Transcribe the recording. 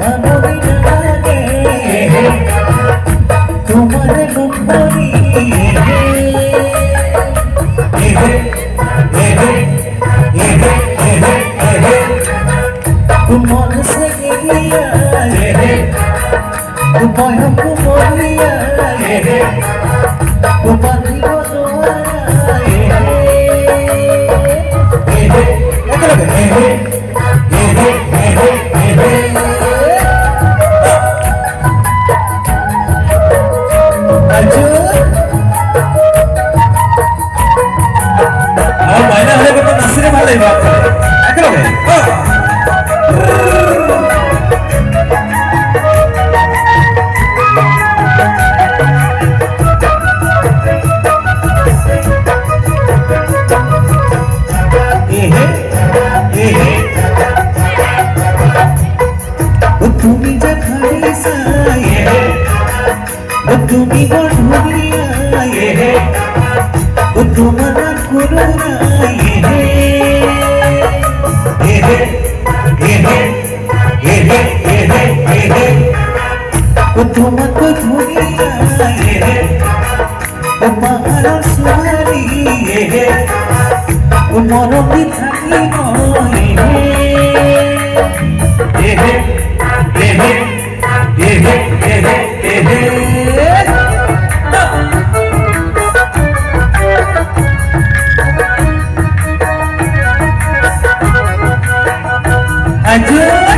এমনই লাগে তোমার মুখবরি মন সে গিয়া ভয়ঙ্ক বলিয়া উপাধি মাইনা হলে কিন্তু নাসিরে ভালো লাগবে একেবারে তুমি যা খাইছা তুমি বন্ধুরিয়া তোমার করুণা তোমার তো ধুনিয়া তোমার সুমারি মরমি থাকিব Aduh,